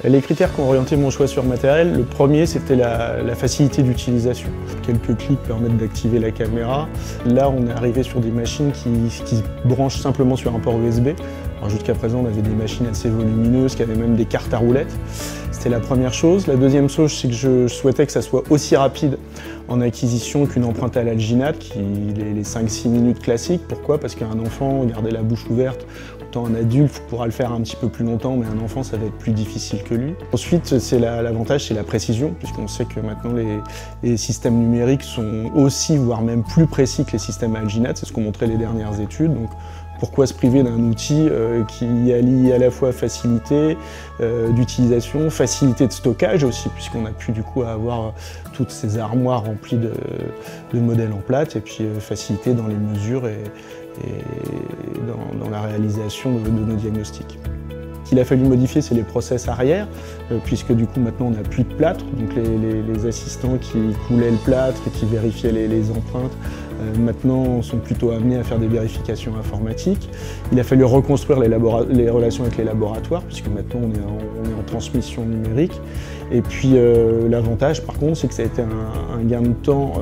Les critères qui ont orienté mon choix sur matériel, le premier c'était la facilité d'utilisation. Quelques clics permettent d'activer la caméra. Là on est arrivé sur des machines qui se branchent simplement sur un port USB. Jusqu'à présent on avait des machines assez volumineuses qui avaient même des cartes à roulettes. C'était la première chose. La deuxième chose c'est que je souhaitais que ça soit aussi rapide en acquisition qu'une empreinte à l'alginate, les 5-6 minutes classiques. Pourquoi? Parce qu'un enfant, garder la bouche ouverte, autant un adulte pourra le faire un petit peu plus longtemps, mais un enfant ça va être plus difficile que lui. Ensuite, l'avantage c'est la précision, puisqu'on sait que maintenant les systèmes numériques sont aussi, voire même plus précis que les systèmes à alginate, c'est ce qu'ont montré les dernières études. Donc, pourquoi se priver d'un outil qui allie à la fois facilité d'utilisation, facilité de stockage aussi, puisqu'on a pu du coup avoir toutes ces armoires remplies de modèles en plate, et puis facilité dans les mesures et dans la réalisation de nos diagnostics. Ce qu'il a fallu modifier, c'est les process arrière, puisque du coup maintenant on n'a plus de plâtre, donc les assistants qui coulaient le plâtre et qui vérifiaient les empreintes, maintenant sont plutôt amenés à faire des vérifications informatiques. Il a fallu reconstruire les relations avec les laboratoires, puisque maintenant on est en transmission numérique. Et puis l'avantage par contre, c'est que ça a été un gain de temps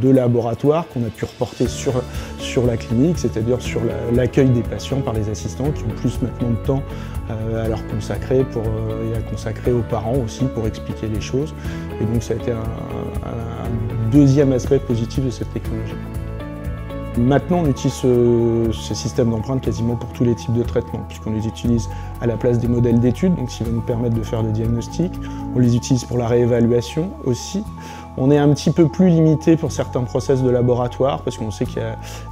de laboratoire qu'on a pu reporter sur la clinique, c'est-à-dire sur l'accueil des patients par les assistants qui ont plus maintenant de temps à leur consacrer et à consacrer aux parents aussi pour expliquer les choses. Et donc ça a été un deuxième aspect positif de cette technologie. Maintenant, on utilise ce système d'empreinte quasiment pour tous les types de traitements, puisqu'on les utilise à la place des modèles d'études, donc ce qui va nous permettre de faire le diagnostic. On les utilise pour la réévaluation aussi. On est un petit peu plus limité pour certains process de laboratoire, parce qu'on sait que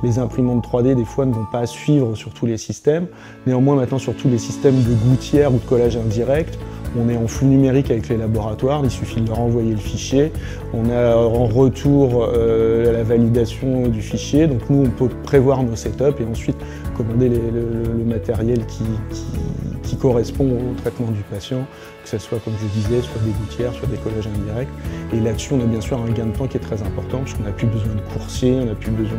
les imprimantes 3D, des fois, ne vont pas suivre sur tous les systèmes. Néanmoins, maintenant, sur tous les systèmes de gouttière ou de collage indirect, on est en flux numérique avec les laboratoires, il suffit de leur envoyer le fichier. On a en retour la validation du fichier, donc nous on peut prévoir nos setups et ensuite commander le matériel qui correspond au traitement du patient, que ce soit, comme je disais, soit des gouttières, soit des collages indirects. Et là-dessus on a bien sûr un gain de temps qui est très important, puisqu'on n'a plus besoin de coursier, on n'a plus besoin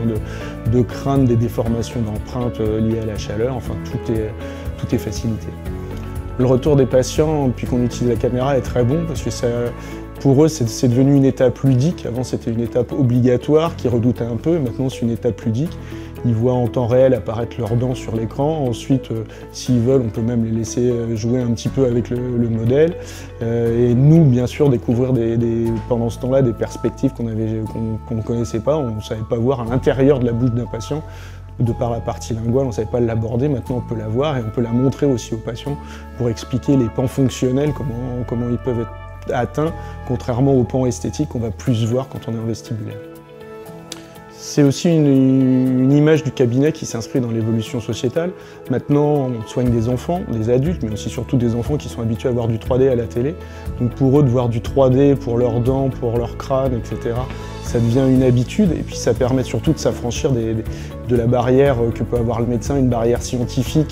de craindre des déformations d'empreintes liées à la chaleur, enfin tout est facilité. Le retour des patients, depuis qu'on utilise la caméra, est très bon parce que pour eux, c'est devenu une étape ludique. Avant, c'était une étape obligatoire qui redoutait un peu. Maintenant, c'est une étape ludique. Ils voient en temps réel apparaître leurs dents sur l'écran. Ensuite, s'ils veulent, on peut même les laisser jouer un petit peu avec le modèle. Et nous, bien sûr, découvrir pendant ce temps-là des perspectives qu'on ne connaissait pas. On ne savait pas voir à l'intérieur de la bouche d'un patient. De par la partie linguale, on ne savait pas l'aborder, maintenant on peut la voir et on peut la montrer aussi aux patients pour expliquer les pans fonctionnels, comment ils peuvent être atteints, contrairement aux pans esthétiques qu'on va plus voir quand on est en vestibulaire. C'est aussi une image du cabinet qui s'inscrit dans l'évolution sociétale. Maintenant, on soigne des enfants, des adultes, mais aussi surtout des enfants qui sont habitués à voir du 3D à la télé. Donc pour eux, de voir du 3D pour leurs dents, pour leur crâne, etc., ça devient une habitude et puis ça permet surtout de s'affranchir de la barrière que peut avoir le médecin, une barrière scientifique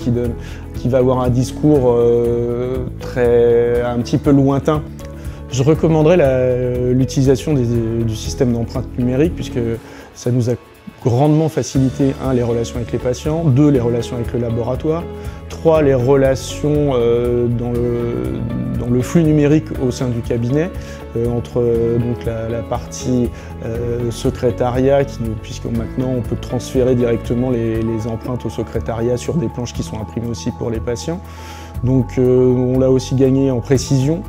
qui va avoir un discours un petit peu lointain. Je recommanderais l'utilisation du système d'empreinte numérique puisque ça nous a grandement facilité, 1, les relations avec les patients, 2, les relations avec le laboratoire, 3, les relations dans le flux numérique au sein du cabinet, entre donc la partie secrétariat, puisque maintenant on peut transférer directement les empreintes au secrétariat sur des planches qui sont imprimées aussi pour les patients. Donc on l'a aussi gagné en précision.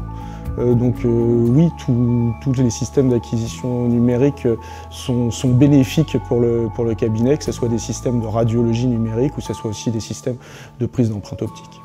Oui, tous les systèmes d'acquisition numérique sont bénéfiques pour le cabinet, que ce soit des systèmes de radiologie numérique ou que ce soit aussi des systèmes de prise d'empreinte optique.